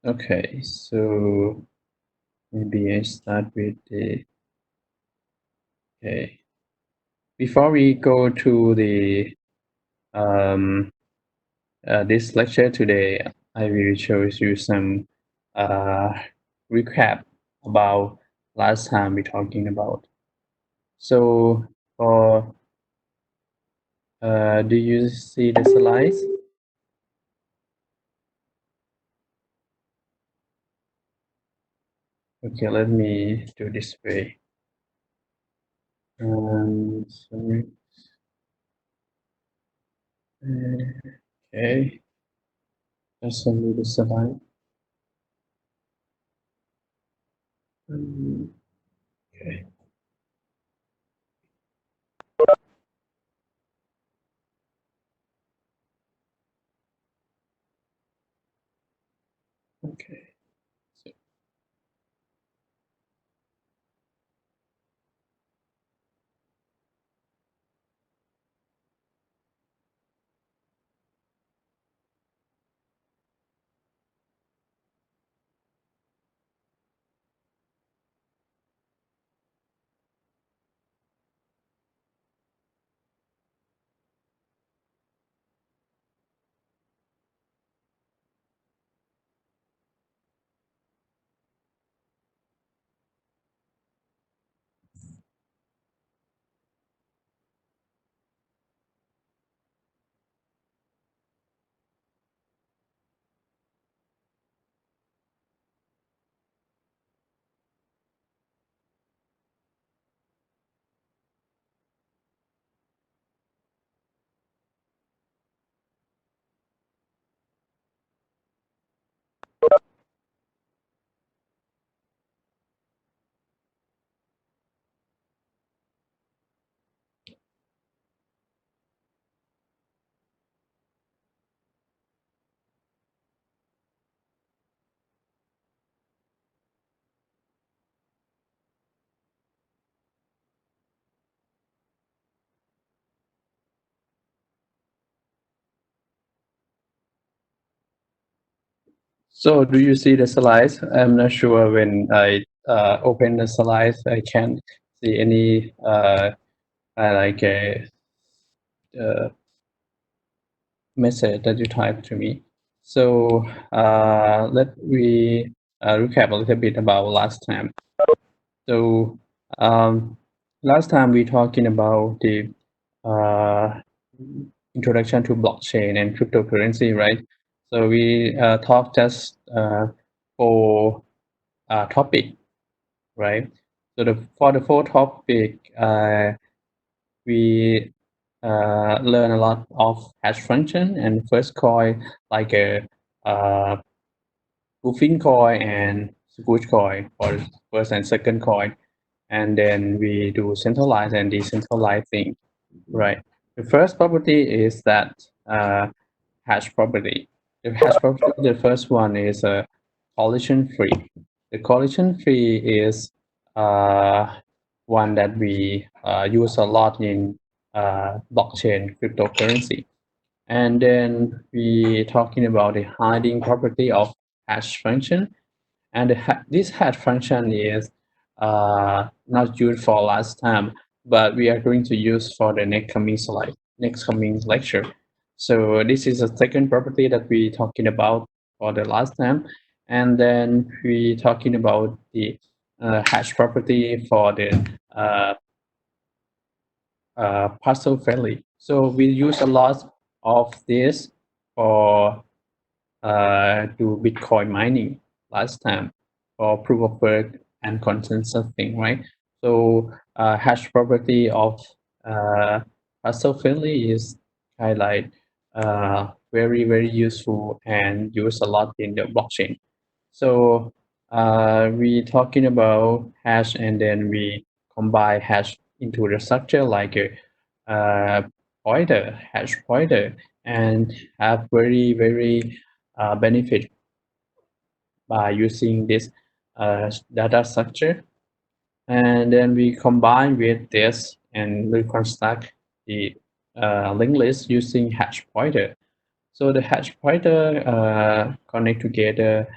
Okay, so maybe I start with the okay. Before we go to the um, this lecture today, I will show you some uh, recap about last time we talking about. So, for do you see the slides? Okay, let me do this way. Sorry. Okay, just only the slide. Okay. Okay. So, so do you see the slides? I'm not sure when I open the slides, I can't see any like a uh, message that you type to me. So let we recap a little bit about last time. So um, last time we talking about the uh, introduction to blockchain and cryptocurrency, right? So we talked just for topic, right? So for the fourth topic, we learn a lot of hash function and first coin like a proofing coin and squoosh coin for first and second coin, and then we do centralized and decentralized thing, right? The first property is that hash property. The hash property, the first one is collision free. The collision free is one that we use a lot in blockchain cryptocurrency. And then we talking about the hiding property of hash function. And this hash function is not used for last time, but we are going to use for the next coming slide, next coming lecture. So this is a second property that we talking about for the last time, and then we talking about the hash property for the uh, parcel friendly. So we use a lot of this for do Bitcoin mining last time for proof of work and consensus thing, right? So hash property of parcel friendly is highlight very useful and used a lot in the blockchain. So we talking about hash and then we combine hash into the structure like a pointer, hash pointer, and have very benefit by using this data structure. And then we combine with this and reconstruct the linked list using hash pointer. So the hash pointer connect together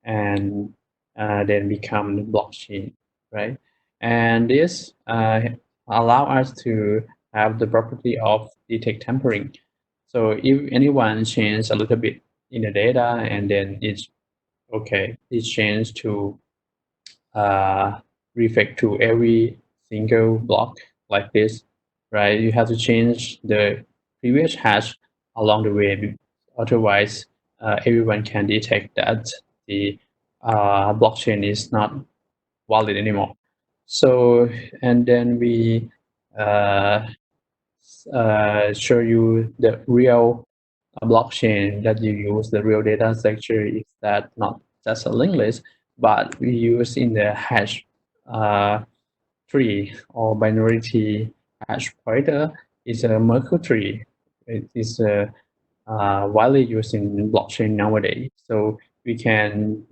and then become the blockchain, right? And this allow us to have the property of detect tampering. So if anyone changes a little bit in the data and then it's okay, it's changed to reflect to every single block like this, right? You have to change the previous hash along the way. Otherwise, everyone can detect that the blockchain is not valid anymore. So, and then we uh, show you the real blockchain that you use, the real data structure is that not just a linked list, but we use in the hash uh, tree or binary tree hash pointer is a Merkle tree. It is widely used in blockchain nowadays. So we can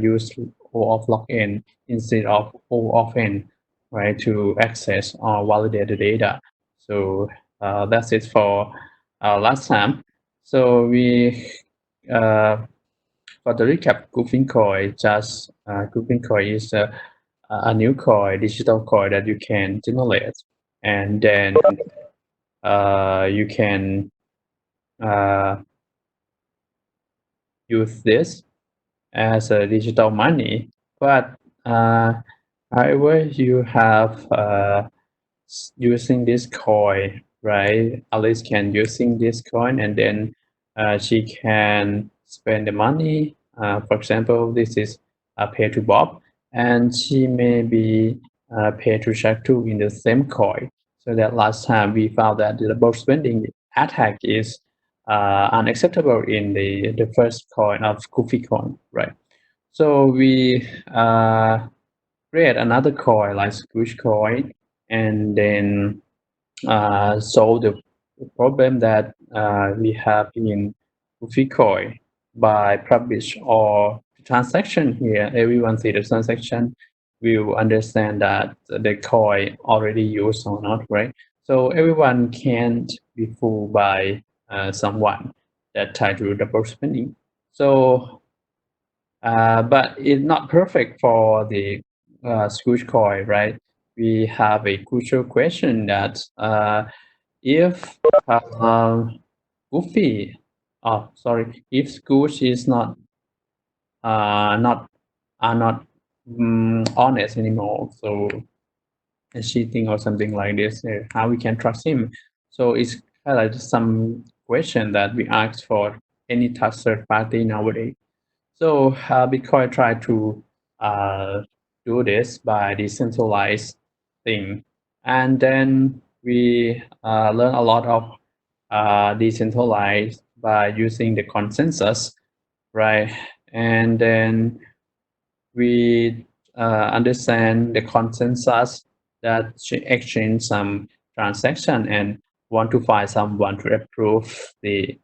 use O of log n instead of O of n, right, to access or validate the data. So that's it for last time. So we for the recap, Goofing coin, just Goofing coin is a new coin, digital coin that you can generate, and then you can uh, use this as a digital money. But however, you have using this coin, right? Alice can using this coin, and then she can spend the money. For example, this is pay to Bob, and she may be pay to Shaq too in the same coin. So that last time we found that the double spending attack is unacceptable in the first coin of Goofy coin, right? So we create another coin like Squish coin, and then solve the problem that we have in Goofy coin by publish or transaction here. Everyone see the transaction will understand that the coin already used or not, right? So everyone can't be fooled by someone that try to double spending. So but it's not perfect for the Scrooge coin, right? We have a crucial question that if Goofy, oh sorry, if Scrooge is not are not honest anymore, so cheating or something like this, how we can trust him? So it's kind of like some question that we ask for any third party nowadays. So Bitcoin tried to do this by decentralized thing, and then we learn a lot of decentralized by using the consensus, right? And then we understand the consensus that exchange some transaction and want to find someone to approve the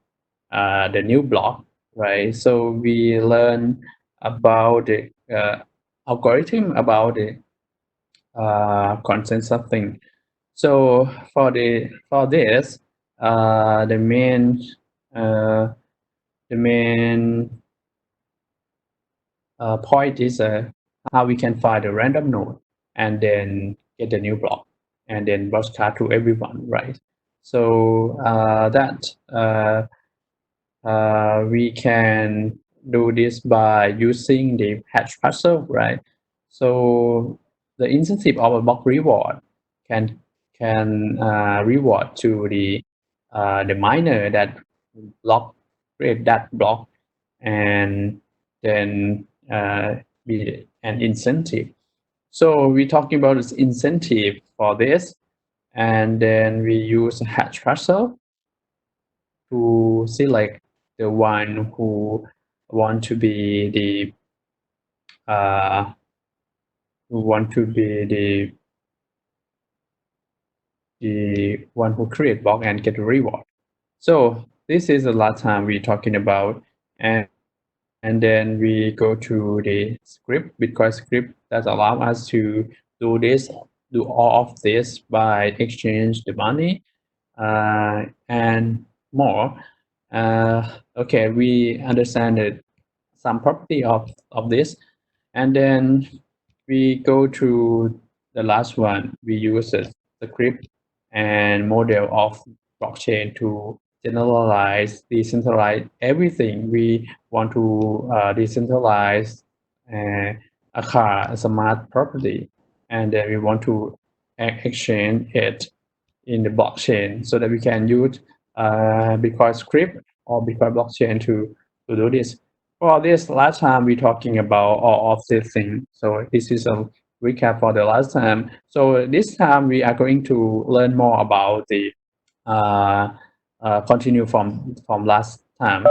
new block, right? So we learn about the algorithm about the consensus thing. So for this, the main uh, the main point is how we can find a random node and then get the new block and then broadcast to everyone, right? So that we can do this by using the hash parcel, right? So the incentive of a block reward can reward to the miner that block create that block, and then be an incentive. So we're talking about this incentive for this, and then we use a hash parcel to select the one who want to be uh, who want to be the one who create block and get a reward. So this is the last time we're talking about, and then we go to the script, Bitcoin script that allow us to do this, do all of this by exchange the money and more. Okay, we understand it some property of this, and then we go to the last one. We use a script and model of blockchain to generalize, decentralize everything. We want to decentralize uh, a car, a smart property, and then we want to exchange it in the blockchain so that we can use Bitcoin script or Bitcoin blockchain to do this. For this, last time we talking about all of these things. So this is a recap for the last time. So this time we are going to learn more about the uh, continue from last time,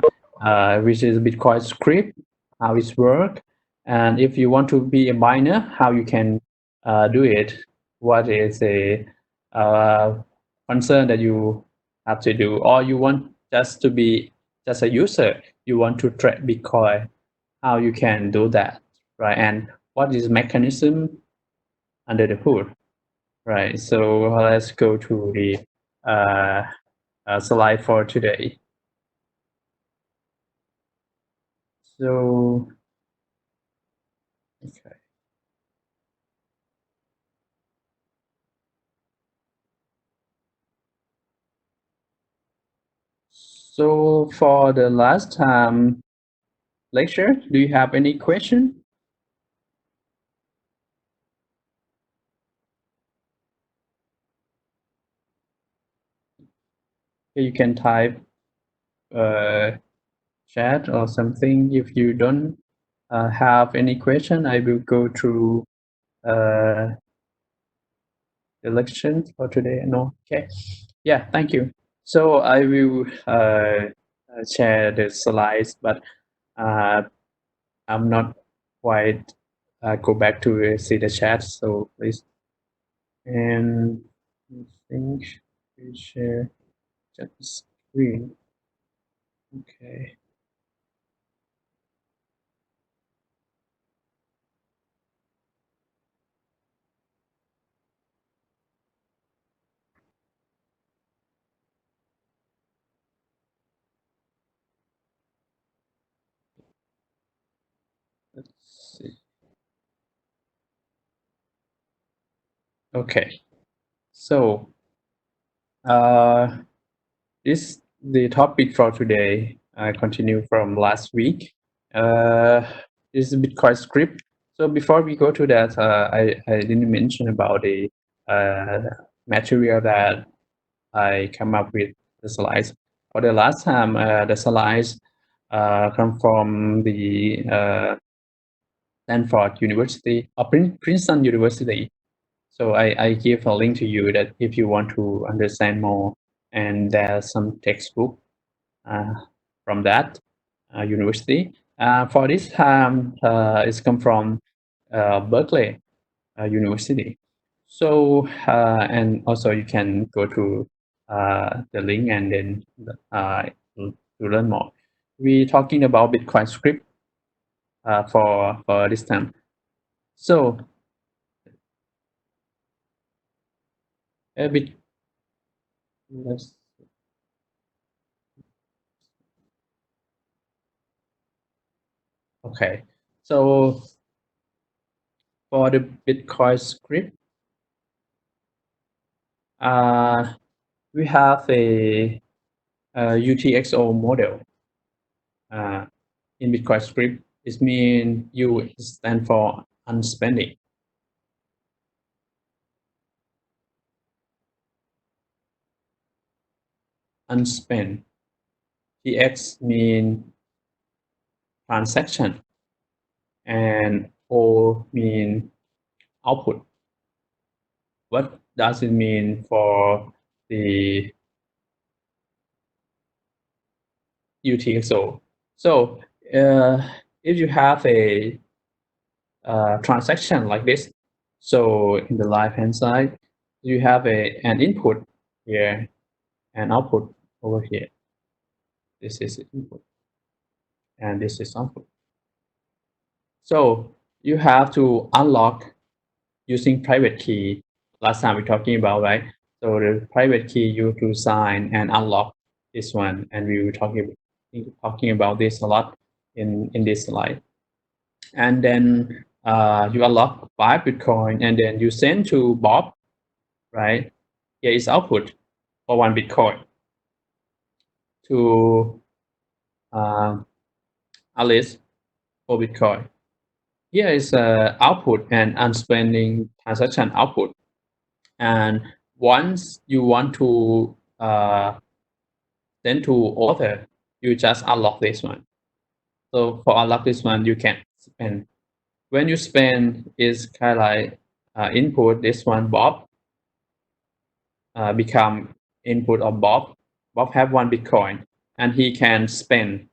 which is Bitcoin script, how it works, and if you want to be a miner, how you can do it. What is a uh, concern that you have to do, or you want just to be just a user, you want to trade Bitcoin, how you can do that, right? And what is mechanism under the hood, right? So let's go to the slide for today. So, okay. So for the last time lecture, do you have any question? You can type chat or something. If you don't have any question, I will go through the lecture for today. No, okay. Yeah, thank you. So I will share the slides, but I'm not quite go back to see the chat. So please. And I think we share chat screen. Okay. Let's see. Okay. So this the topic for today. Continue from last week. Is Bitcoin script. So before we go to that, I didn't mention about the material that I come up with the slides. For the last time, the slides come from the Stanford University or Princeton University. So I give a link to you that if you want to understand more, and there's some textbook uh, from that university. For this time, it's come from Berkeley University. So and also you can go to the link and then to learn more. We talking about Bitcoin script for this time. So a bit. Let's, okay. So for the Bitcoin script, we have a UTXO model in Bitcoin script. It means U stand for unspending. Unspent. TX mean transaction, and O mean output. What does it mean for the UTXO? So if you have a transaction like this, so in the left hand side, you have an input here and output over here. This is input and this is output. So you have to unlock using private key. Last time we're talking about, right? So the private key you to sign and unlock this one, and we were talking about this a lot in this slide. And then you unlock 5 Bitcoin, and then you send to Bob, right? Here is output for 1 Bitcoin. To Alice for Bitcoin. Here is output and unspending transaction output. And once you want to send to author, you just unlock this one. So for unlock this one, you can spend. When you spend, is kind of like input this one Bob become input of Bob. Bob have 1 Bitcoin and he can spend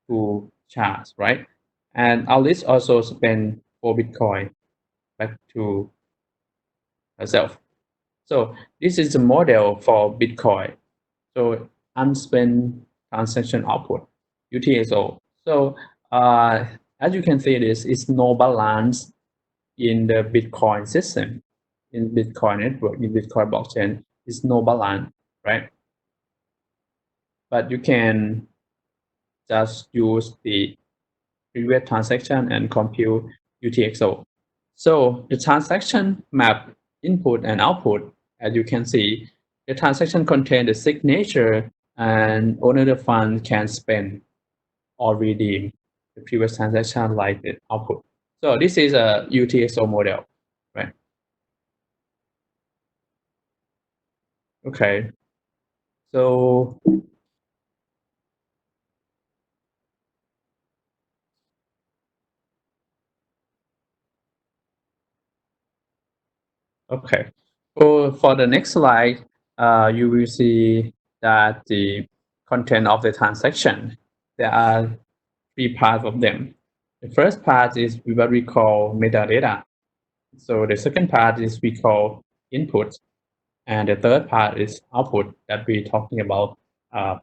to Charles, right? And Alice also spend 4 Bitcoin back to herself. So this is the model for Bitcoin. So unspent transaction output, UTXO. So as you can see, this is no balance in the Bitcoin system, in Bitcoin network, in Bitcoin blockchain, is no balance, right? But you can just use the previous transaction and compute UTXO. So the transaction map input and output, as you can see, the transaction contains the signature and owner of the fund can spend or redeem the previous transaction like the output. So this is a UTXO model, right? Okay. So okay. So for the next slide, you will see that the content of the transaction, there are 3 parts of them. The first part is what we call metadata. So the second part is we call input, and the third part is output that we're talking about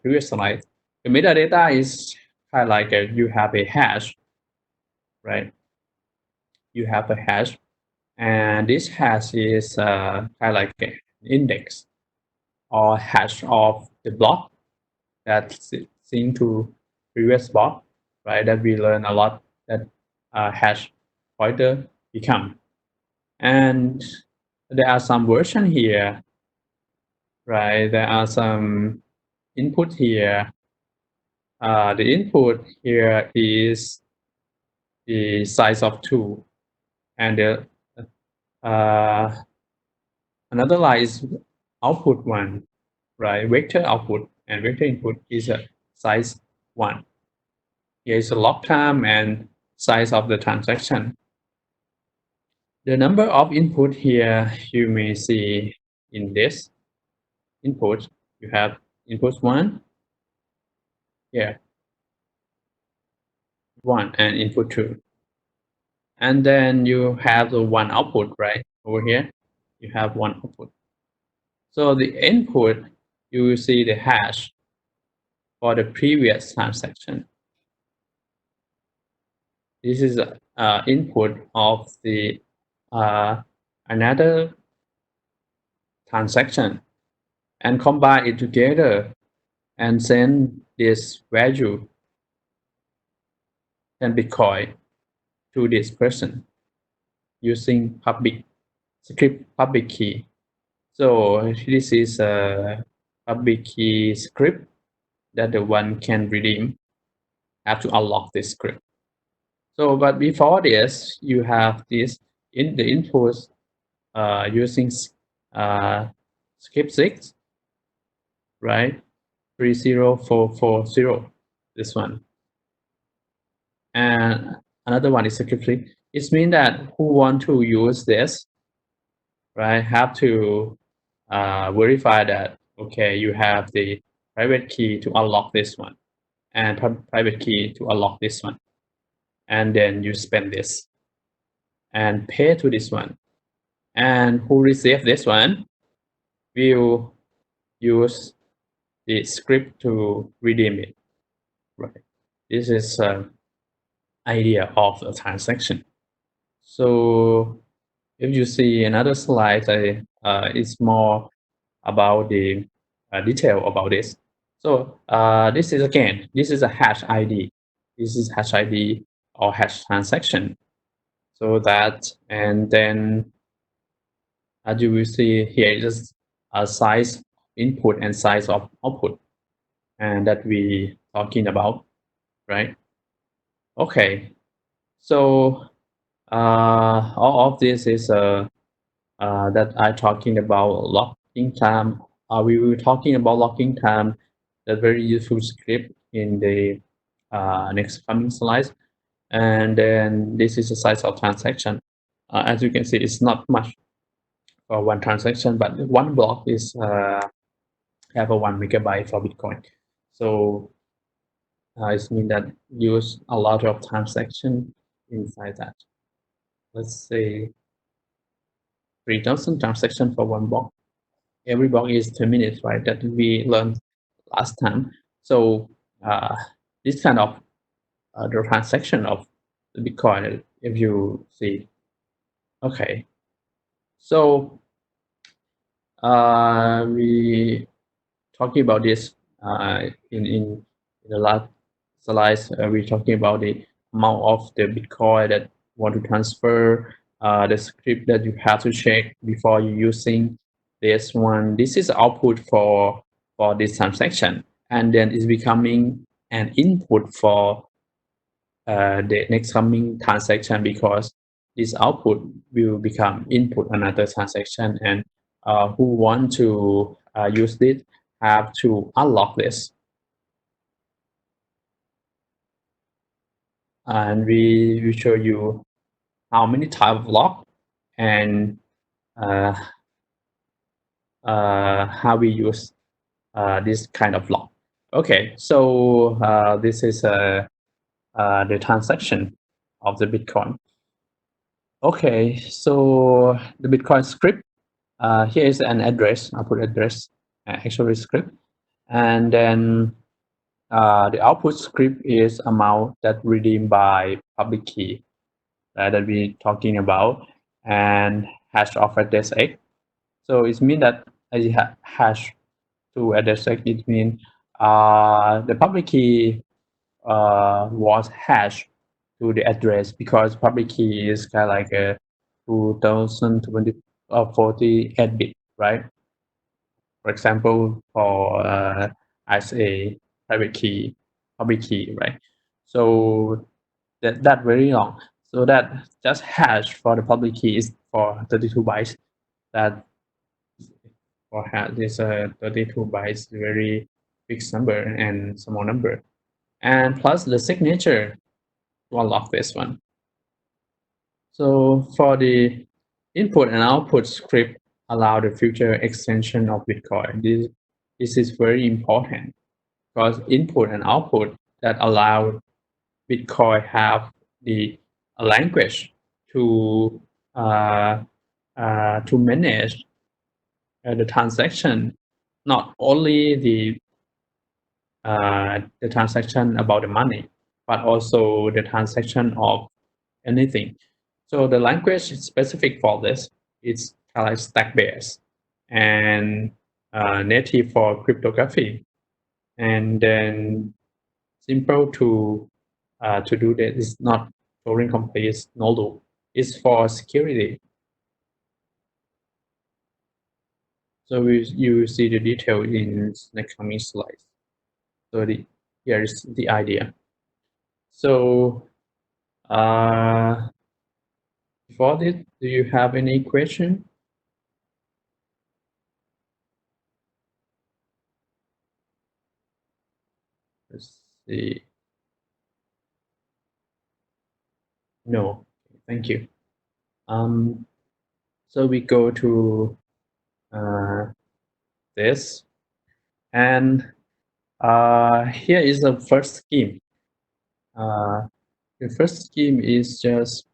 previous slide. The metadata is kind of like you have a hash, right? You have a hash, and this hash is kind of like an index or hash of the block that's synced to previous block, right? That we learn a lot that hash pointer become. And there are some version here, right? There are some input here. The input here is the size of 2, and the another line is output 1, right? Vector output and vector input is a size 1. Here is the log time and size of the transaction. The number of input here you may see in this input. You have input 1 here, 1, and input 2. And then you have the 1 output, right? Over here, you have 1 output. So the input, you will see the hash for the previous transaction. This is input of the another transaction, and combine it together and send this value 10 Bitcoin to this person using public script public key. So this is a public key script that the one can redeem. Have to unlock this script. So, but before this, you have this in the inputs using script 6, right? 30440. This one. And another one is script 3. It means that who want to use this, right, have to verify that, okay, you have the private key to unlock this one and private key to unlock this one. And then you spend this and pay to this one. And who receive this one will use the script to redeem it, right? This is idea of the transaction. So if you see another slide, it's more about the detail about this. So this is a hash ID. this is hash ID or hash transaction. So that, and then as you will see here is a size input and size of output, and that we talking about, right? Okay, so all of this is that I talking about locking time. We were talking about locking time, that very useful script in the next coming slides. And then this is the size of transaction. As you can see, it's not much for one transaction, but one block is have a 1 megabyte for Bitcoin. So it means that use a lot of transaction inside that. Let's say 3,000 transaction for one block. Every block is 2 minutes, right? That we learned last time. So this kind of the transaction of the Bitcoin, if you see, okay. So we talking about this in the last slides. We're talking about the amount of the Bitcoin that want to transfer, the script that you have to check before you using this one. This is output for this transaction, and then it's becoming an input for the next coming transaction, because this output will become input another transaction, and who want to use this have to unlock this. And we will show you how many type of lock, and uh, how we use this kind of lock. Okay, so this is the transaction of the Bitcoin. Okay, so the Bitcoin script. Here is an address, output address, actually script, and then the output script is amount that redeemed by public key that we're talking about, and hash of address X. So it means that as you hash to address X, it means the public key was hashed to the address, because public key is kind of like a 2020 or 48 bit, right? For example, for as a private key, public key, right? So that very long. So that just hash for the public key is for 32 bytes. That for hash is a 32 bytes, very big number and small number. And plus the signature to unlock this one. So for the input and output script allow the future extension of Bitcoin. This is very important, because input and output that allow Bitcoin have the language to manage the transaction, not only the transaction about the money, but also the transaction of anything. So the language is specific for this. It's kind of like stack-based and native for cryptography, and then simple to do that. It's not Turing complete, no loop. It's for security. So you will see the detail in next coming slides. So here is the idea. So before this, do you have any question? Let's see. No, thank you. So we go to this, and here is the first scheme. The first scheme is just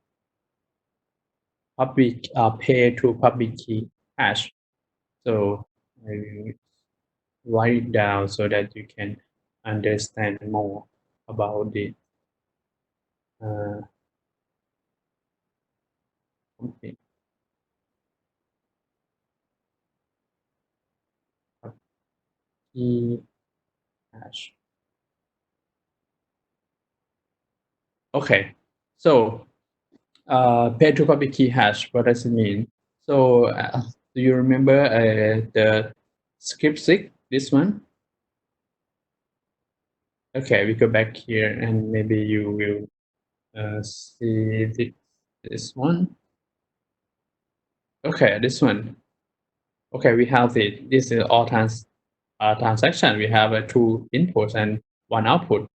public pay to public key hash. So I will write it down so that you can understand more about the okay. Key hash. Okay, so pair to public key hash, what does it mean? So do you remember the script 6, this one? Okay, we go back here and maybe you will see this one. Okay, this one. Okay, we have this is all transaction. We have two inputs and one output.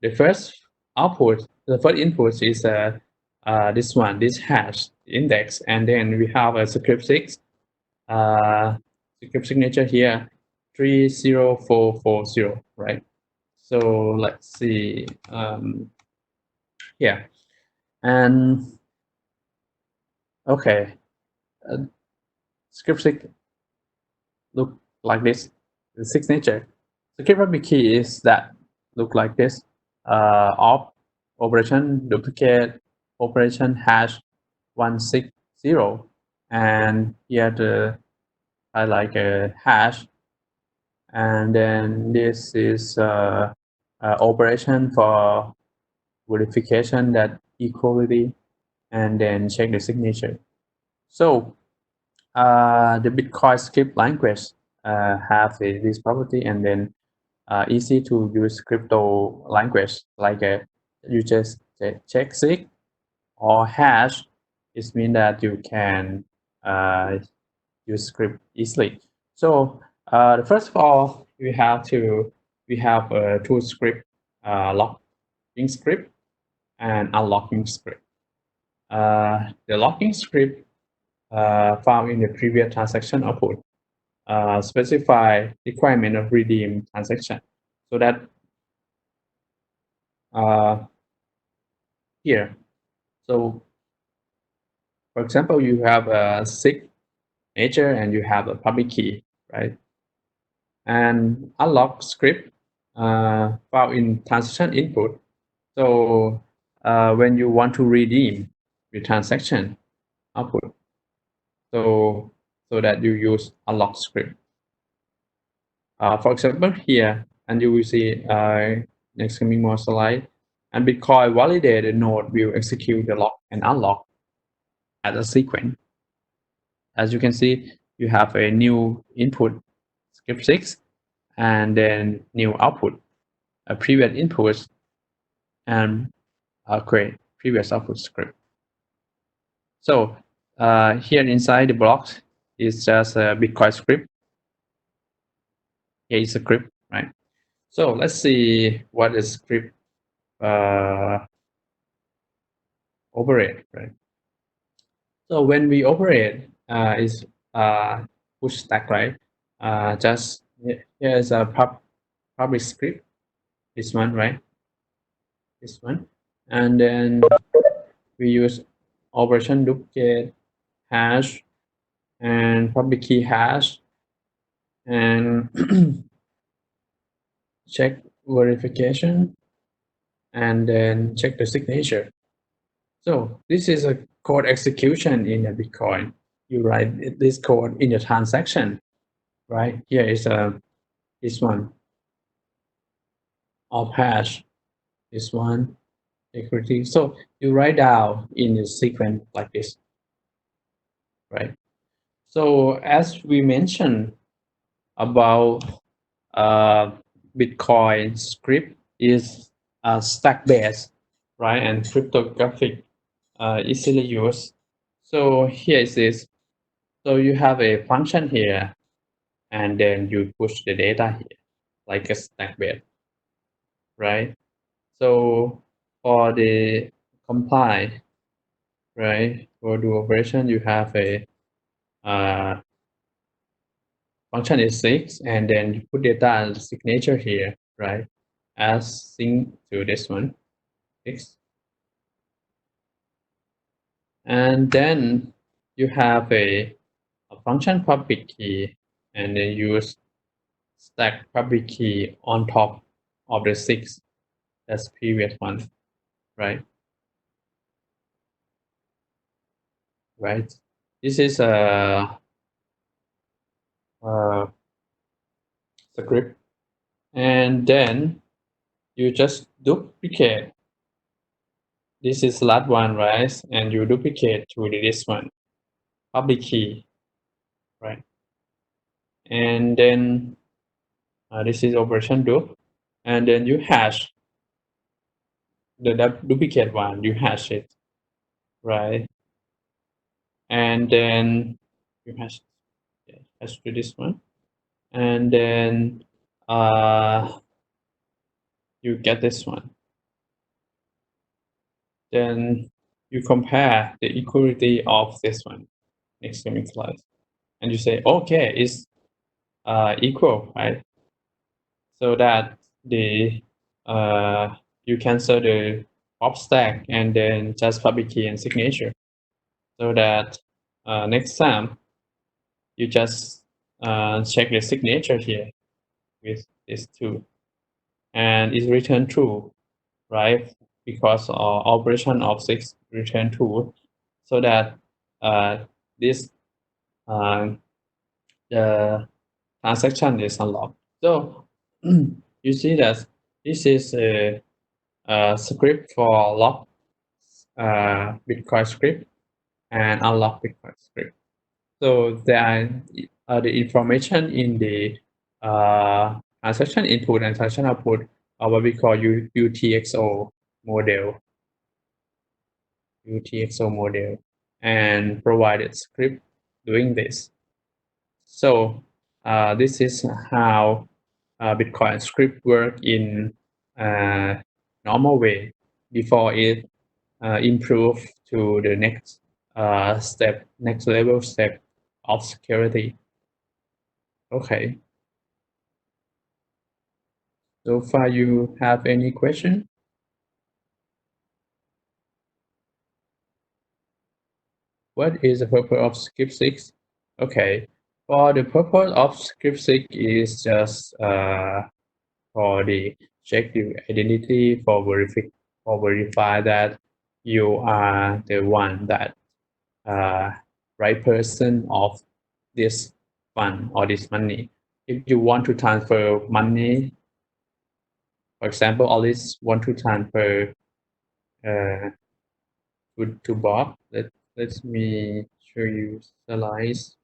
The first the first input is this one, this hash index, and then we have a script 6, uh, script signature here, 30440, right? So let's see here, and okay, uh, script 6 look like this, the signature. Script public key is that look like this, op operation duplicate operation hash 160, and here the like a hash, and then this is operation for verification that equality, and then check the signature. So the Bitcoin script language have this property, and then easy to use crypto language like you just check sig or hash. It means that you can use script easily. So first of all, we have two script, locking script and unlocking script. The locking script found in the previous transaction output specify requirement of redeem transaction, so that here. So for example, you have a signature and you have a public key, right? And unlock script found in transaction input. So when you want to redeem the transaction output, so that you use unlock script. For example, here, and you will see next coming more slide, and Bitcoin validated node will execute the lock and unlock as a sequence. As you can see, you have a new input script 6, and then new output, a previous input, and create previous output script. So here inside the blocks is just a Bitcoin script. Here is a script, right? So let's see what the script operate, right? So when we operate is push stack, right? Just here is a public script, this one, right? This one, and then we use operation duplicate hash and public key hash, and check verification, and then check the signature. So this is a code execution in a Bitcoin. You write this code in the transaction, right? Here is this one of hash, this one security. So you write down in a sequence like this, right? So as we mentioned about Bitcoin script is stack based, right? And cryptographic, easily used. So here is this. So you have a function here, and then you push the data here, like a stack base, right? So for the compile, right, for the operation, you have a function is 6, and then you put data and signature here, right, as sync to this one, 6. And then you have a function public key, and then use stack public key on top of the 6, that's previous one, right? Right. This is a script, and then you just duplicate this is last one, right? And you duplicate to this one, public key, right? And then this is operation do, and then you hash the duplicate one, you hash it, right? And then you hash to this one, and then you get this one. Then you compare the equality of this one next coming slide, and you say, okay, it's equal, right? So that the you cancel the pop stack and then just public key and signature, so that next time you just check the signature here with these two, and it's returned true, right? Because operation of 6 return true, so that this the transaction is unlocked. So you see that this is a script for lock Bitcoin script and unlock Bitcoin script. So there are the information in the transaction input and transaction output are what we call UTXO model. UTXO model and provided script doing this. So this is how Bitcoin script work in normal way before it improve to the next next level step of security. Okay. So far, you have any question? What is the purpose of script 6? Okay, for the purpose of script 6 is just for the check the identity for verify that you are the one that right person of this fund or this money. If you want to transfer money, for example, Alice want to transfer to Bob. Let me show you slides.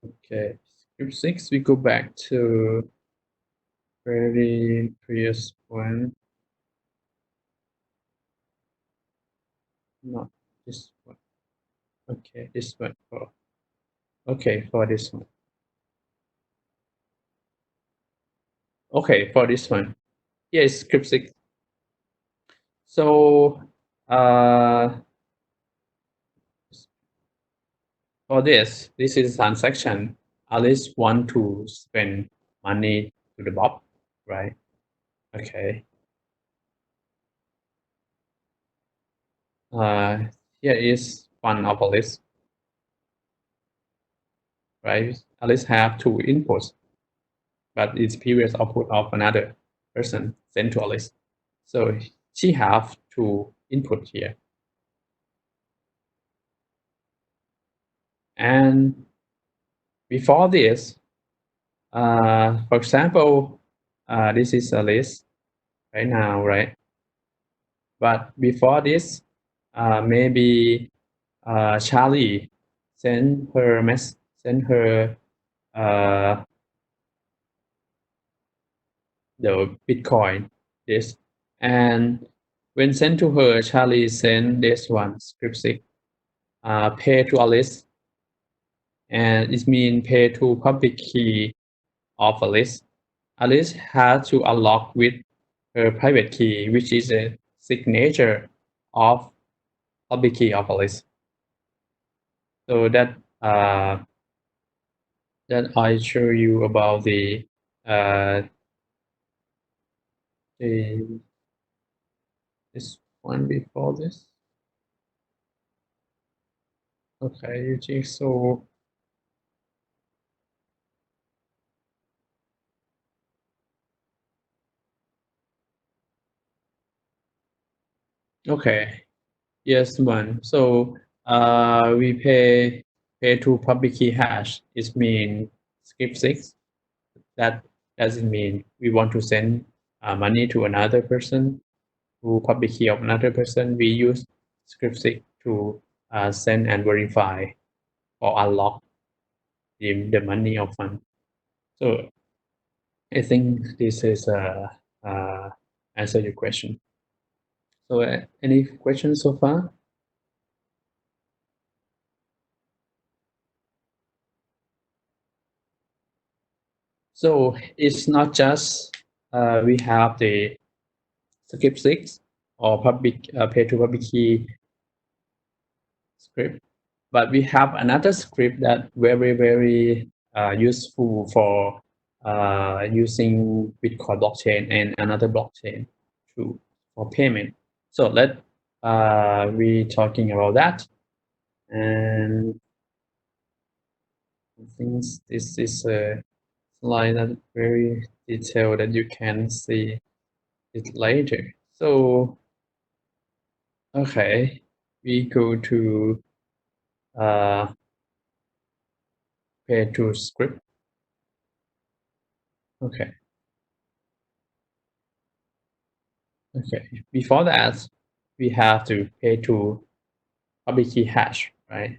Okay, script 6, we go back to very previous one. Not this one. Okay, this one for this one. Okay, for this one. Yes, script 6. So for this is transaction. Alice want to spend money to the Bob, right? Okay. Here is one of Alice, right? Alice have two inputs, but it's previous output of another person sent to Alice. So she have two input here. And before this, for example, this is a list right now, right? But before this, maybe Charlie send her the Bitcoin, this, and when sent to her, Charlie sent this one, script 6, pay to Alice, and it means pay to public key of Alice. Alice has to unlock with her private key, which is a signature of public key of Alice. So that I show you about the this one before this. Okay, you think so. Okay, yes, one. So we pay to public key hash. It mean script 6. That doesn't mean we want to send money to another person. to public key of another person, we use script 6 to send and verify or unlock the money or fund. So I think this is answer your question. So any questions so far? So it's not just we have the script 6 or public pay to public key script, but we have another script that very useful for using Bitcoin blockchain and another blockchain too for payment. So let we talking about that, and I think this is a slide that very detailed that you can see it later. So okay, we go to pay to script. Okay. Okay. Before that, we have to pay to public key hash, right?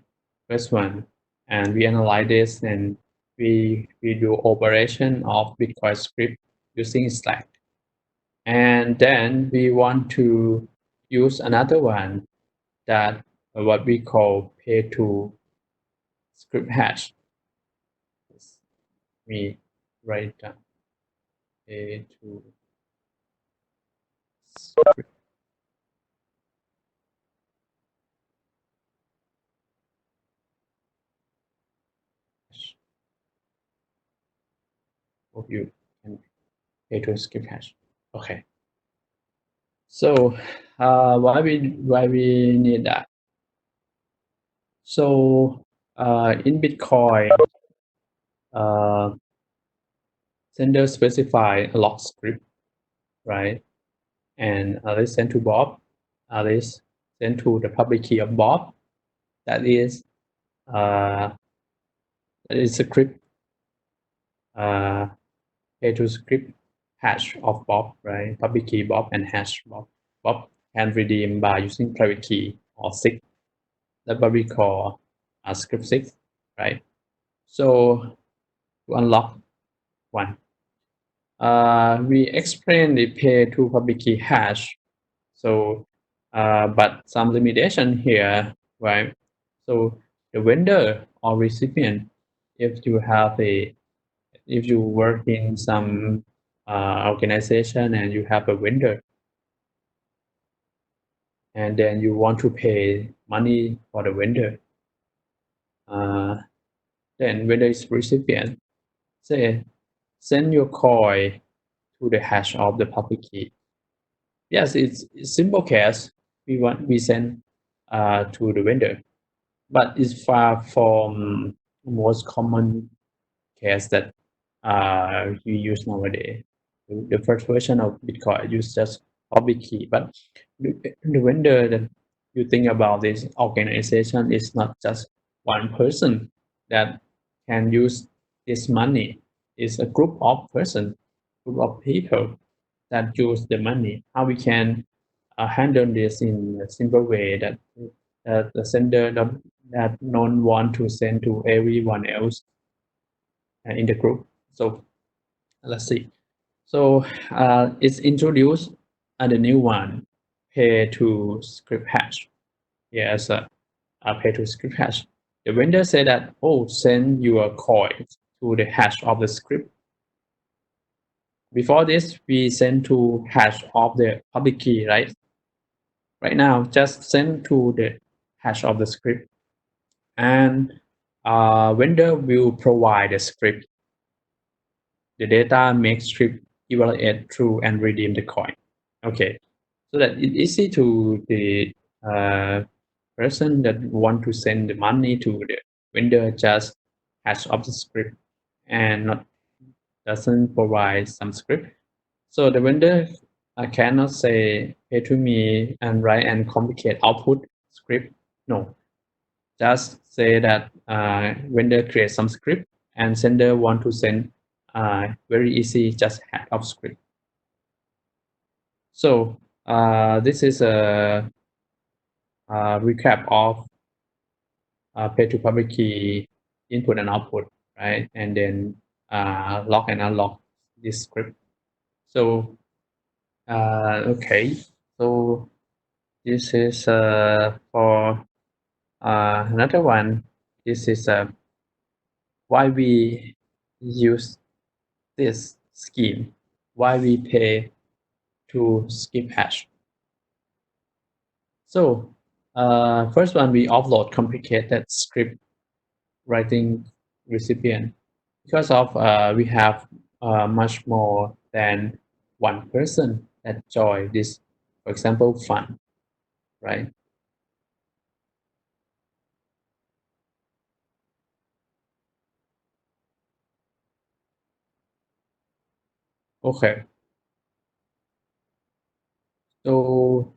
First one, and we analyze this and we do operation of Bitcoin script using Slack. And then we want to use another one that what we call pay to script hash. We write down pay to script hash. Hope you can pay to script hash. Okay. So why we need that? So in Bitcoin, sender specify a lock script, right? And they send to Bob. They send to the public key of Bob. That is script pay to script hash of Bob, right? Public key Bob and hash Bob. Bob can redeem by using private key or SIG. That's what we call script 6, right? So to unlock one, we explain the pay to public key hash. So, but some limitation here, right? So the vendor or recipient, if you work in some organization and you have a vendor, and then you want to pay money for the vendor, then vendor is recipient, say send your coin to the hash of the public key. Yes, it's simple case. We send to the vendor, but it's far from most common case that you use nowadays. The first version of Bitcoin use just public key, but the vendor that you think about this organization is not just one person that can use this money. It's a group of person, group of people that use the money. How we can handle this in a simple way that the sender that don't want to send to everyone else in the group. So let's see. So it's introduced the new one, pay to script hash. Yes, pay to script hash. The vendor said that, oh, send your coin to the hash of the script. Before this, we send to hash of the public key, right? Right now, just send to the hash of the script, and vendor will provide the script. The data makes script evaluate true and redeem the coin. Okay, so that it's easy to the person that want to send the money to the vendor just hash of the script and not doesn't provide some script. So the vendor cannot say pay to me and write and complicate output script. No, just say that vendor create some script and sender want to send very easy just hack of script. So This is a recap of pay to public key input and output, right? And then lock and unlock this script. So okay, so this is for another one. This is why we use this scheme, why we pay to skip hash. So first one, we offload complicated script writing recipient because of we have much more than one person that join this, for example, fund, right? Okay, so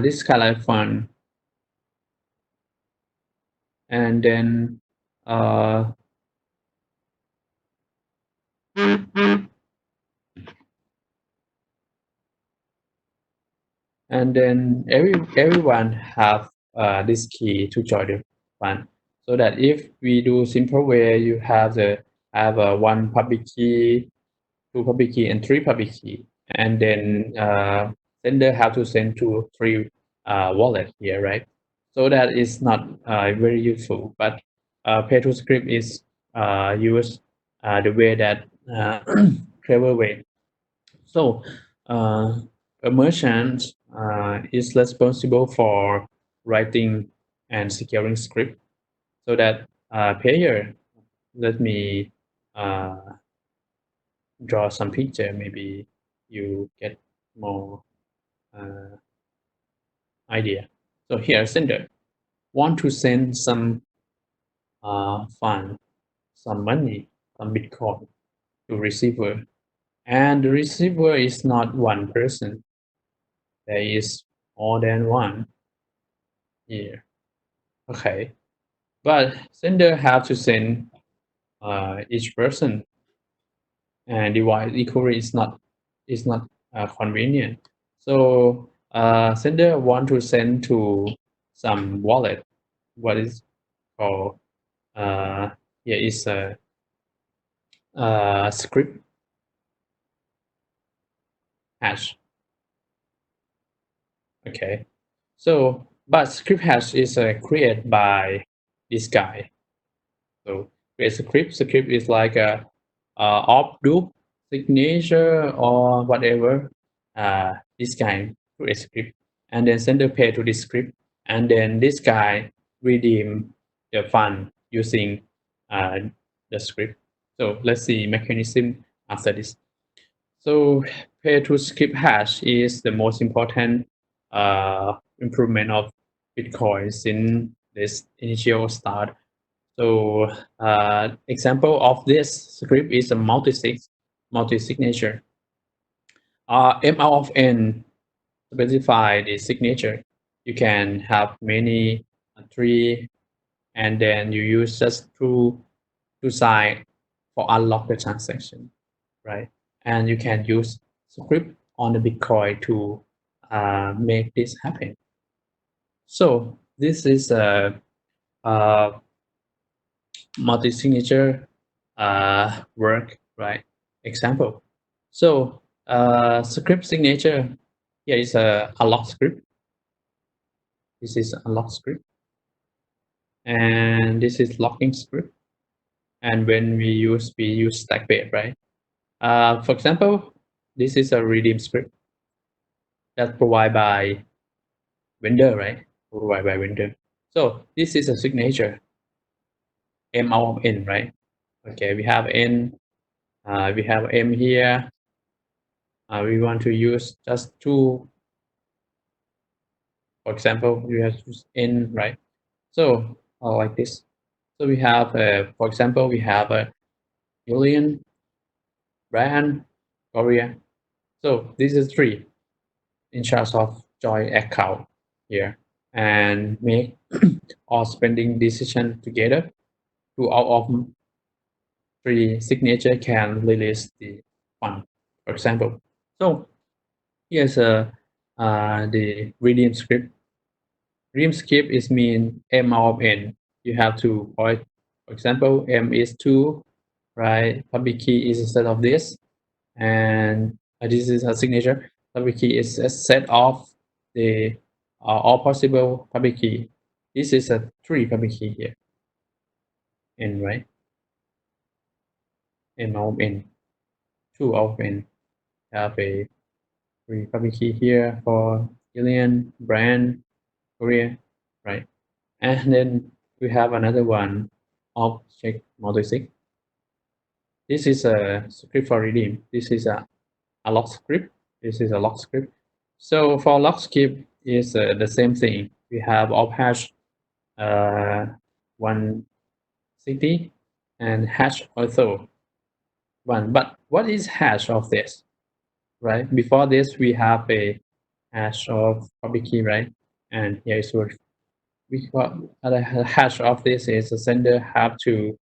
this kind of fund, and then uh, and then everyone have this key to join the fund, so that if we do simple way, you have the have one public key, two public key, and three public key, and then sender have to send to three wallet here, right? So that is not very useful, but pay to script is used the way that clever way. So a merchant is responsible for writing and securing script, so that payer, let me uh, draw some picture, maybe you get more uh, idea. So here, sender want to send some fund, some money, some Bitcoin to receiver, and the receiver is not one person. There is more than one here. Okay, but sender have to send each person, and divide equally is not convenient. So sender want to send to some wallet. What is called here is a script hash. Okay, so but script hash is created by this guy. So create script. Script is like a op loop signature or whatever. This guy create script, and then send the pay to this script, and then this guy redeem the fund using uh, the script. So let's see mechanism after this. So pay to script hash is the most important improvement of Bitcoin since this initial start. So example of this script is a multi-signature. M out of n specify the signature. You can have many three, and then you use just two sign for unlock the transaction, right? And you can use script on the Bitcoin to make this happen. So this is a multi-signature work, right? Example. So script signature here is a unlock script. This is unlock script, and this is locking script. And when we use stack pay, right? For example, this is a redeem script that's provided by vendor, right? Provided by vendor. So this is a signature M out of N, right? Okay, we have N, we have M here. We want to use just two. For example, you have to use N, right? So like this. So we have, for example, we have a Julian, Brian, Korea. So this is three in charge of joint account here, and make all spending decision together. Two out of three signature can release the fund, for example. So here's a the redeem script. Redeem script is mean m of n. You have to point, for example, m is 2, right? Public key is instead of this, and this is a signature. Public key is a set of the all possible public key. This is a 3 public key here, n, right? M of n, 2 of n. Have a 3 public key here for alien, brand, Korea, right? And then we have another one, object multisig. This is a script for redeem. This is a log script. This is a log script. So for log script is the same thing. We have op hash 160 and hash also 1. But what is hash of this, right? Before this, we have a hash of public key, right? And here is what we got. The hash of this is the sender have to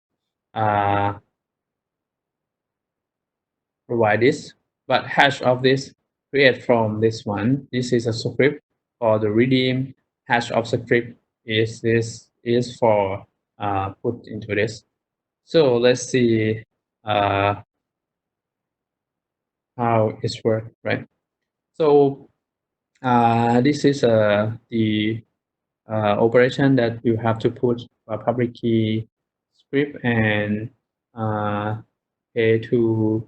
provide this, but hash of this create from this one. This is a script for the redeem. Hash of script is for put into this. So let's see how it's work, right? So this is the operation that you have to put a public key script and pay to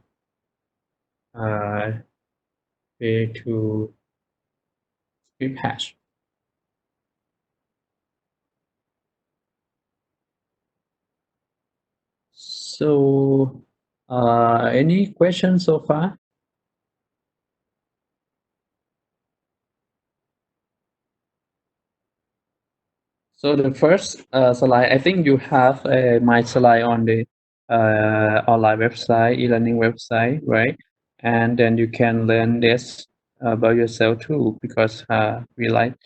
script hash. So any questions so far? So the first slide, I think you have my slide on the online website, e-learning website, right? And then you can learn this by yourself too, because we like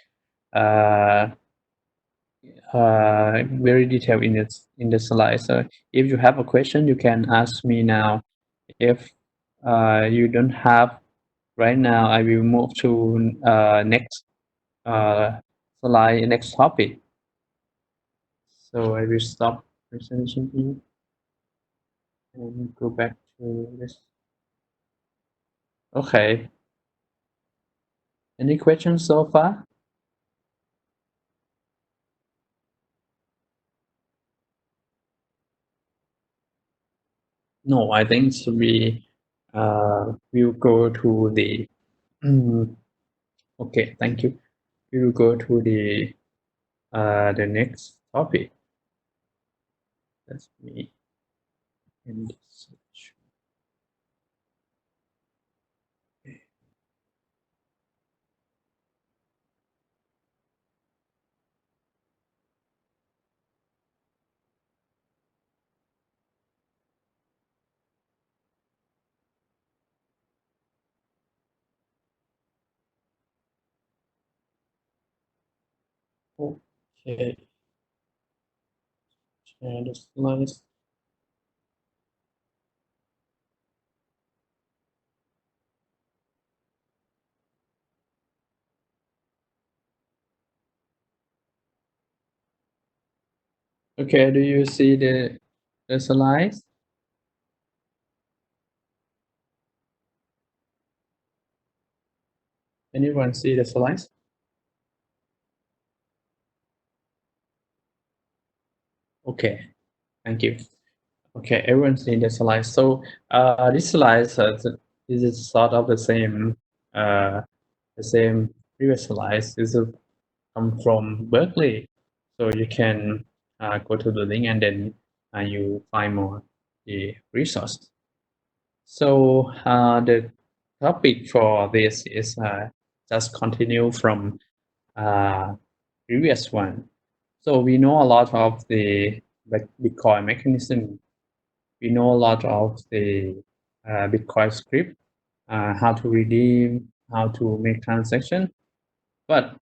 very detailed in the slide. So if you have a question, you can ask me now. If you don't have right now, I will move to next slide, next topic. So I will stop presentation here and go back to this. Okay. Any questions so far? No, I think we'll go to the okay, thank you. We will go to the next topic. That's me in this. Okay. Share the slides. Okay, do you see the slides? Anyone see the slides? Okay, thank you. Okay, everyone see the slides. So this slides this is sort of the same previous slides. This is come from Berkeley, so you can go to the link and then you find more the resources. So the topic for this is just continue from previous one. So we know a lot of the Bitcoin mechanism. We know a lot of the Bitcoin script, how to redeem, how to make transaction. But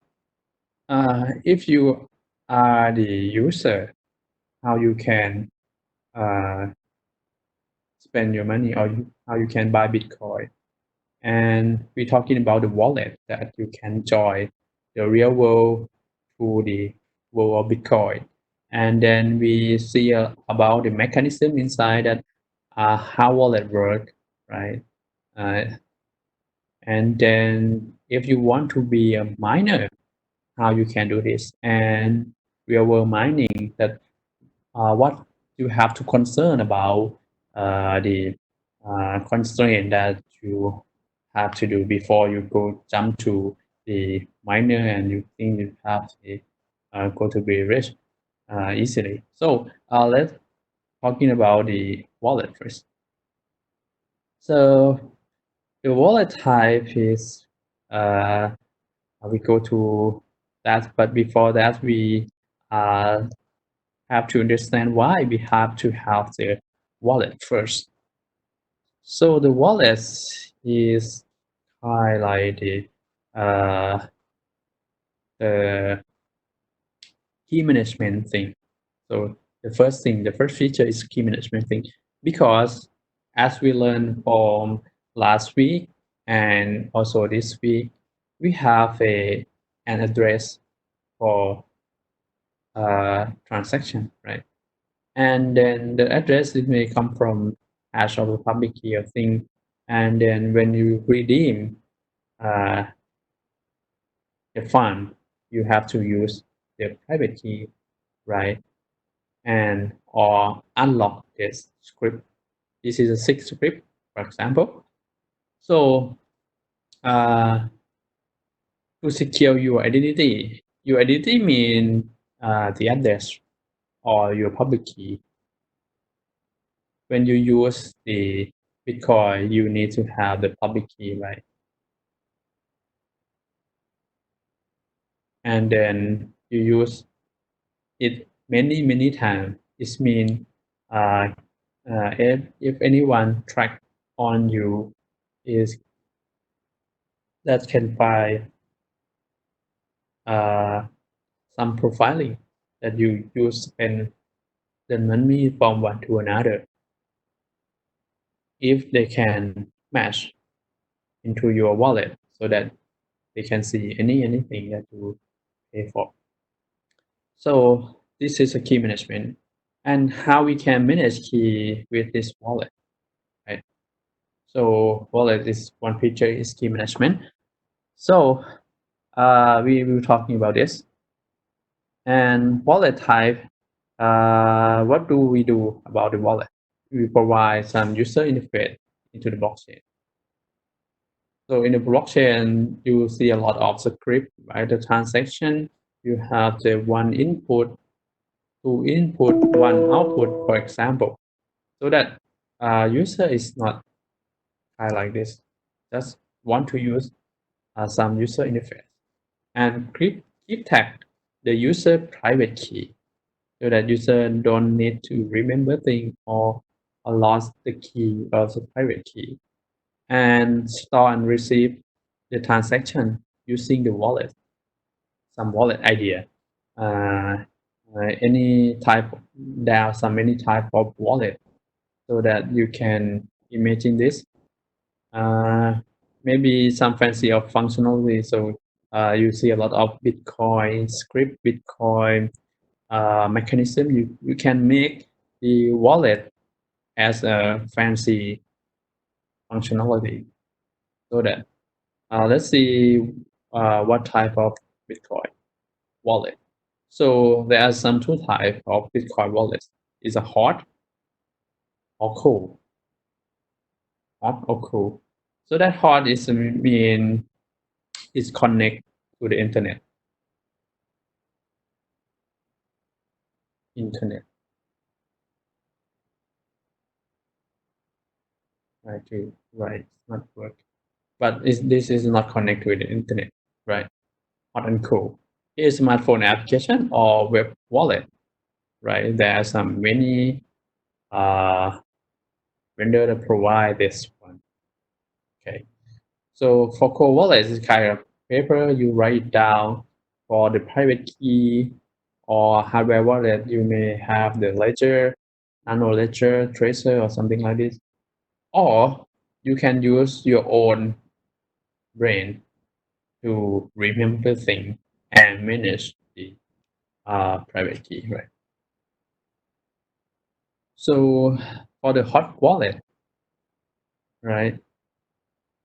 if you are the user, how you can spend your money, or how you can buy Bitcoin, And we're talking about the wallet that you can join the real world to the world of Bitcoin. And then we see about the mechanism inside that how wallet work, right? Uh, and then if you want to be a miner, how you can do this, and real world mining, that what you have to concern about the constraint that you have to do before you go jump to the miner and you think you have to go to be rich easily. So let's talking about the wallet first. So the wallet type is we go to that, but before that we uh, have to understand why we have to have the wallet first. So the wallet is highlighted the key management thing. So the first feature is key management thing, because as we learned from last week and also this week, we have an address for transaction, right? And then the address, it may come from hash of the public key of thing. And then when you redeem uh, the fund, you have to use the private key, right? And or unlock this script. This is a 6 script, for example. So to secure your identity means the address or your public key. When you use the Bitcoin, you need to have the public key, right? And then you use it many times. It means if anyone track on you, is that can find some profiling that you use and the money from one to another. If they can match into your wallet so that they can see anything that you pay for. So this is a key management, and how we can manage key with this wallet, right? So wallet is one feature is key management. So we were talking about this, and wallet type. What do we do about the wallet? We provide some user interface into the blockchain. So in the blockchain, you see a lot of script, right? The transaction, you have the one input, two input, one output, for example, so that user is not like this, just want to use some user interface, and keep tag the user private key so that user don't need to remember things or lost the key of the private key, and store and receive the transaction using the wallet, some wallet idea. Uh, any type, there are some many type of wallet, so that you can imagine this. Maybe some fancy of functionality. So you see a lot of Bitcoin script, Bitcoin mechanism. You can make the wallet as a fancy functionality, so that let's see what type of Bitcoin wallet. So there are some two types of Bitcoin wallets. Is a hot or cold. Hot or cold. So that hot is mean is connect to the internet. Internet. Right. Right. Not work. But this is not connected to the internet. Right. Hot and cold. Is smartphone application or web wallet. Right. There are some many vendor that provide this one. Okay. So for cold wallet, it's kind of paper you write down. For the private key or hardware wallet, you may have the ledger, nano ledger, tracer, or something like this. Or you can use your own brain to remember things and manage the private key, right? So for the hot wallet, right?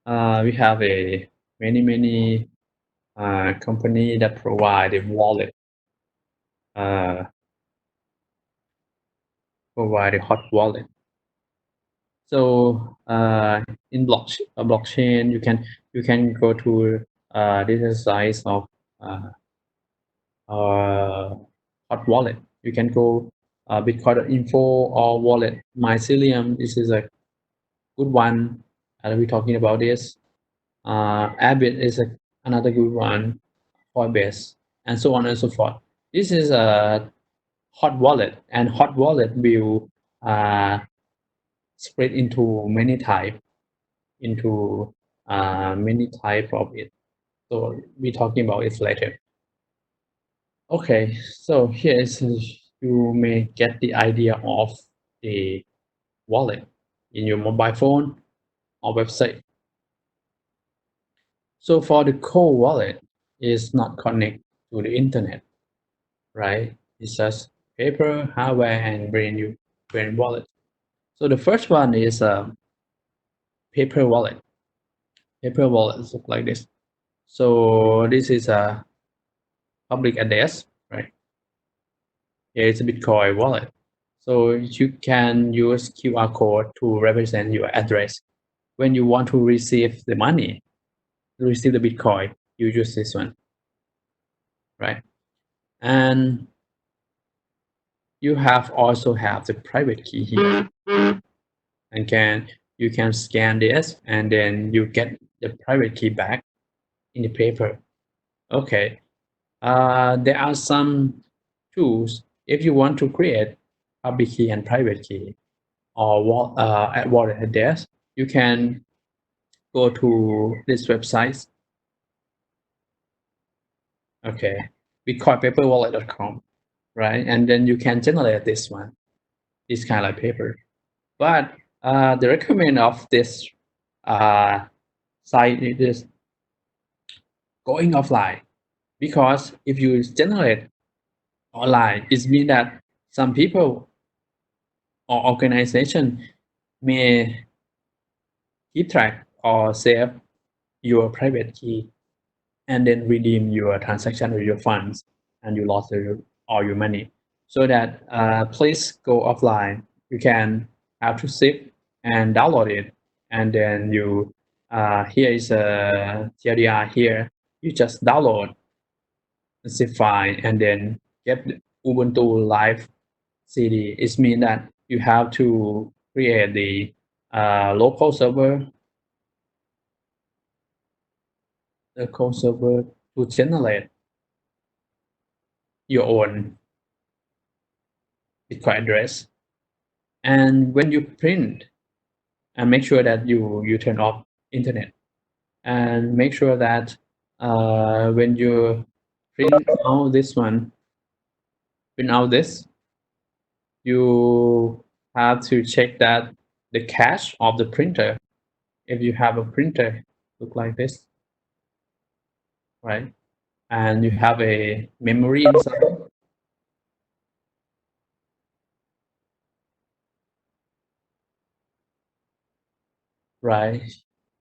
We have a many company that provide a wallet, uh, provide a hot wallet. So in blockchain, you can go to this size of uh, hot wallet. You can go Bitcoin info or wallet. Mycelium, this is a good one. We're talking about this. Abbott is another good one. Coinbase, and so on and so forth. This is a hot wallet, and hot wallet will uh, split into many type of it. So we're talking about it later. Okay, so here is you may get the idea of the wallet in your mobile phone or website. So for the core wallet, is not connect to the internet, right? It's just paper, hardware, and brain wallet. So the first one is a paper wallet. Paper wallets look like this. So this is a public address, right? Here is a Bitcoin wallet. So you can use QR code to represent your address. When you want to receive the money, receive the Bitcoin, you use this one, right? And you also have the private key here, and you can scan this, and then you get the private key back in the paper. Okay, there are some tools if you want to create public key and private key or wallet address. You can go to this website. Okay, bitcoinpaperwallet.com, right? And then you can generate this kind of paper. But the recommend of this uh, site is going offline, because if you generate online, it means that some people or organization may keep track or save your private key and then redeem your transaction with your funds, and you lost all your money. So that please go offline. You can have to zip and download it, and then you here is a TLDR here. You just download the zip file and then get the Ubuntu Live CD. It means that you have to create the local server to generate your own Bitcoin address. And when you print, and make sure that you turn off internet, and make sure that when you print out this, you have to check that the cache of the printer, if you have a printer look like this, right? And you have a memory inside, right?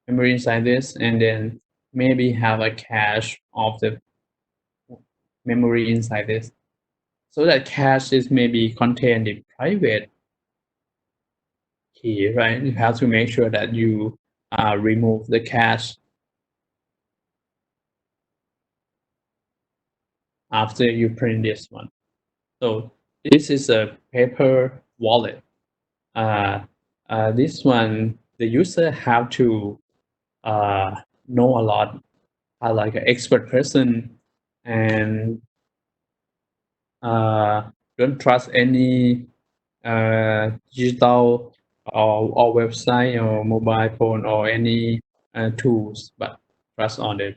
Memory inside this, and then maybe have a cache of the memory inside this. So that cache is maybe contain the private key, right? You have to make sure that you remove the cache after you print this one. So this is a paper wallet. This one, the user have to know a lot, like an expert person, and don't trust any digital or website or mobile phone or any tools, but trust on the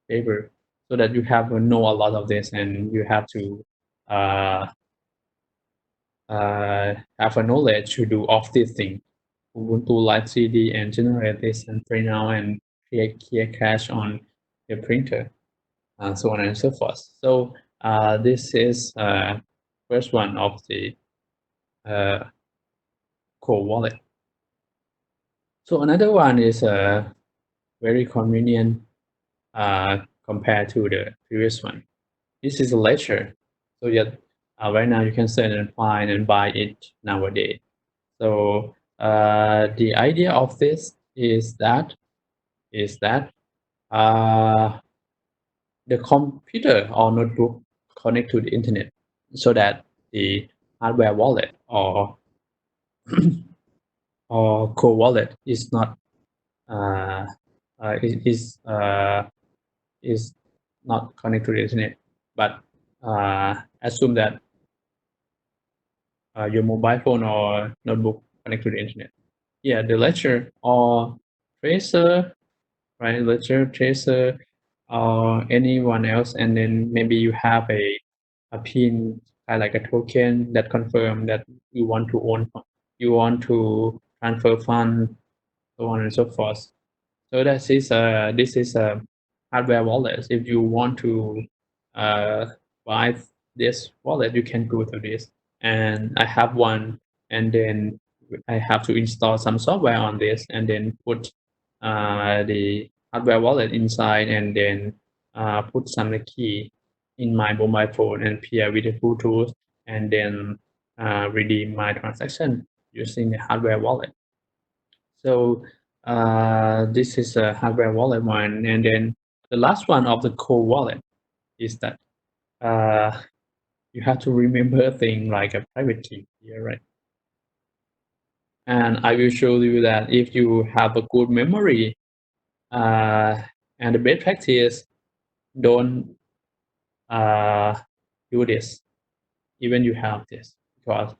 paper, so that you have to know a lot of this, and you have to uh, have a knowledge to do of this thing. Ubuntu Live CD and generate this and print out and clear cache on the printer, so on and so forth. So this is first one of the core wallet. So another one is very convenient compared to the previous one. This is a ledger. So yeah, right now you can send and find and buy it nowadays. So the idea of this is that the computer or notebook connect to the internet so that the hardware wallet or or core wallet is not uh, uh, is uh, is not connected to the internet, but assume that your mobile phone or notebook connect to the internet. Yeah, the ledger or tracer, right? Ledger, tracer, or anyone else, and then maybe you have a pin, like a token that confirm that you want to own, you want to transfer funds, so on and so forth. So this is a hardware wallet. If you want to uh, buy this wallet, you can go to this. And I have one, and then I have to install some software on this, and then put the hardware wallet inside, and then put some key in my mobile phone and pair with the Bluetooth, and then redeem my transaction using the hardware wallet. So this is a hardware wallet one, and then the last one of the core wallet is that uh, you have to remember a thing like a private key here, right? And I will show you that if you have a good memory, and the best practice, don't do this, even you have this, because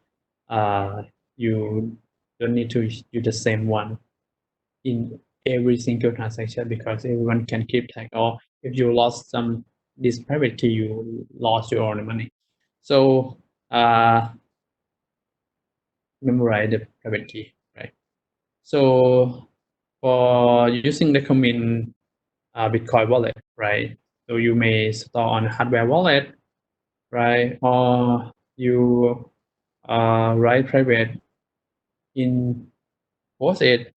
you don't need to use the same one in every single transaction, because everyone can keep track, or if you lost this private key, you lost your own money. So memorize the private key, right? So for using the common Bitcoin wallet, right? So you may store on hardware wallet, right? Or you write private in post-it,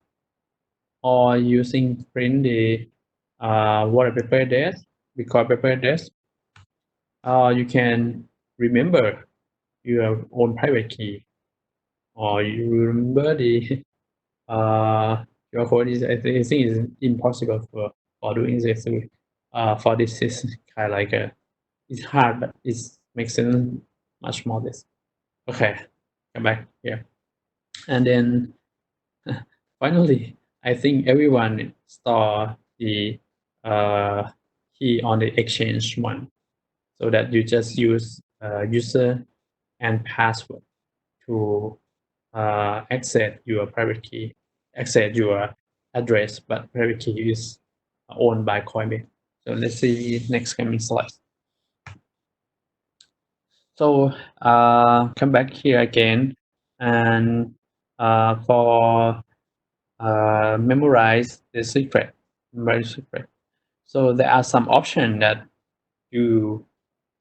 or using print the wallpaper desk, Bitcoin paper desk. You can remember your own private key, or you remember the your code is, I think is impossible for doing this. So, for this is kind of like it's hard, but it makes sense much more this. Okay, come back here, and then finally, I think everyone store the uh, key on the exchange one, so that you just use user and password to access your private key, access your address, but private key is owned by Coinbase. So let's see next coming slide. So come back here again, and for memorize the secret, memorize secret. So there are some options that you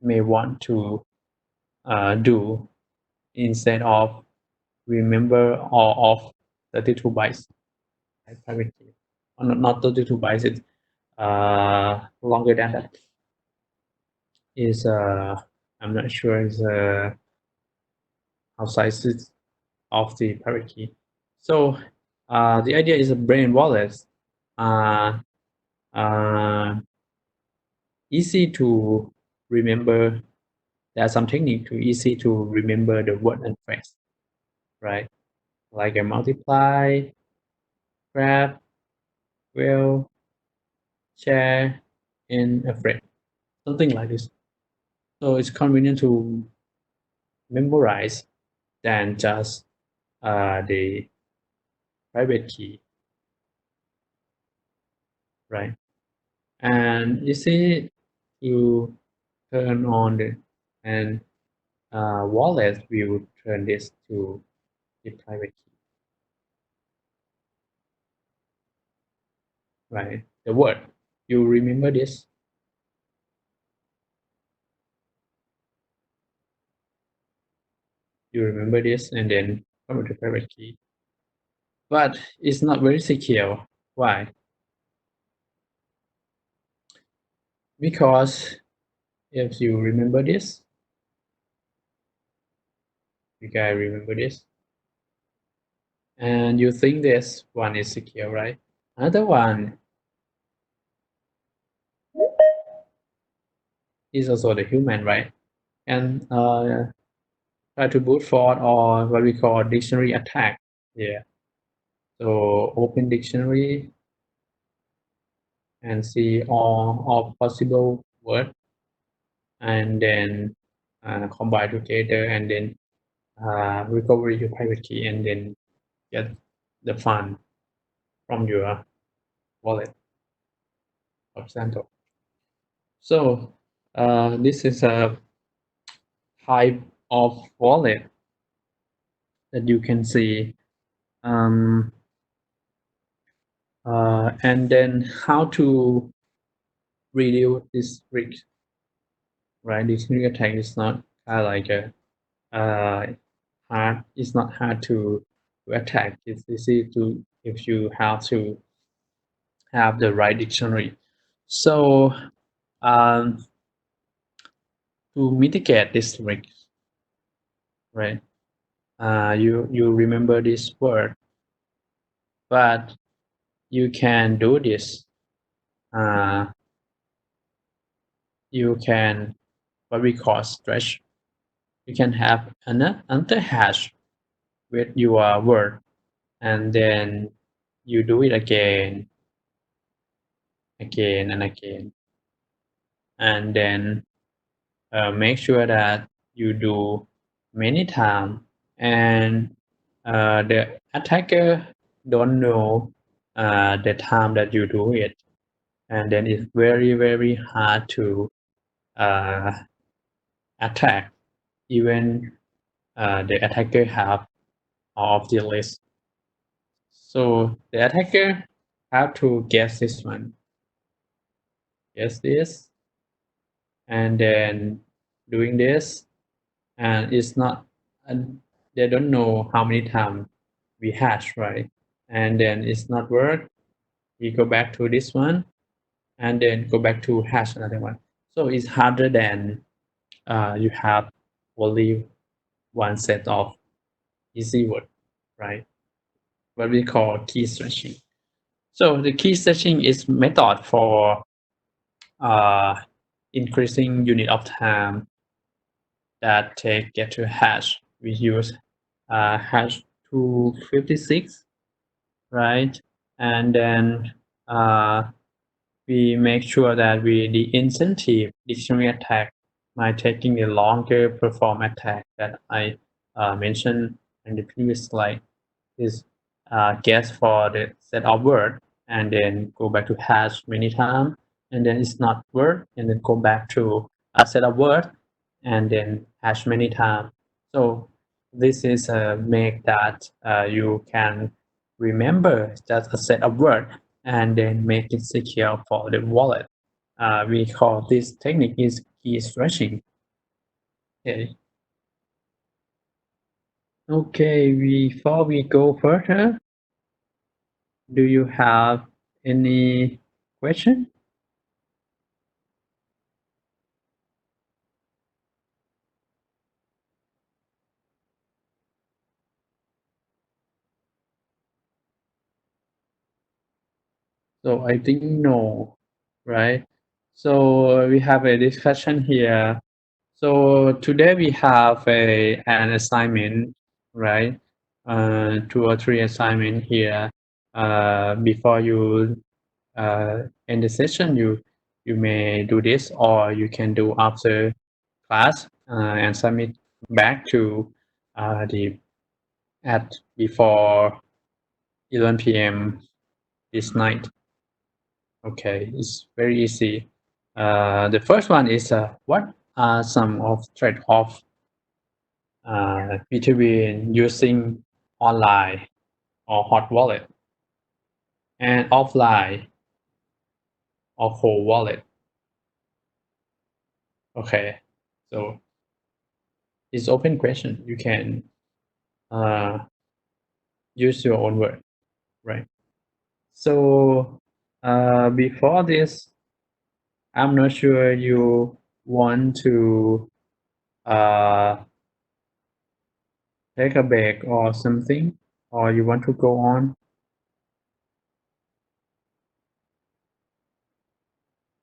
may want to do instead of remember all of 32 bytes, like private key. Or not 32 bytes, it's longer than that. Is I'm not sure is how size is of the private key. So the idea is a brain wallet. Uh, uh, Easy to remember. There are some technique to easy to remember the word and phrase, right? Like a multiply, grab, will, share, and a friend, something like this. So it's convenient to memorize than just the private key, right? And you see, you turn on the and wallet will turn this to the private key, right? the word. You remember this? You remember this and then come with the private key. But it's not very secure. Why? Because if you remember this, you guys remember this, and you think this one is secure, right? Another one is also the human, right? And try to brute force or what we call dictionary attack. Yeah. So open dictionary and see all possible words and then combine together and then recover your private key and then get the fund from your wallet, for example. So this is a type of wallet that you can see. And then how to reduce this risk, right? This risk attack is not like a hard. It's not hard to attack. It's easy to if you have to have the right dictionary. So um, to mitigate this risk, right? You remember this word, but you can do this. You can what we call stretch. You can have another hash with your word, and then you do it again, again and again, and then make sure that you do many times, and the attacker don't know the time that you do it, and then it's very hard to uh, attack even the attacker have all of the list. So the attacker have to guess this one, guess this, and then doing this, and it's not, and they don't know how many times we hash, right? And then it's not work. We go back to this one, and then go back to hash another one. So it's harder than you have only one set of easy word, right? What we call key stretching. So the key stretching is method for uh, increasing unit of time that take get to hash. We use hash 256, right? And then we make sure that the incentive dictionary attack by taking the longer perform attack that I mentioned in the previous slide is guess for the set of word and then go back to hash many times, and then it's not word and then go back to a set of word and then hash many times. So this is a make that you can remember just a set of word and then make it secure for the wallet. We call this technique is key stretching. Okay. Okay, before we go further, do you have any question? So I think no, right? So we have a discussion here. So today we have an assignment, right? 2 or 3 assignment here. Before you end the session, you may do this, or you can do after class and submit back to the at before 11 p.m. this night. Okay, it's very easy. The first one is what are some of trade-off between using online or hot wallet and offline or cold wallet. Okay, so it's open question. You can use your own word, right? So before this, I'm not sure you want to take a break or something, or you want to go on.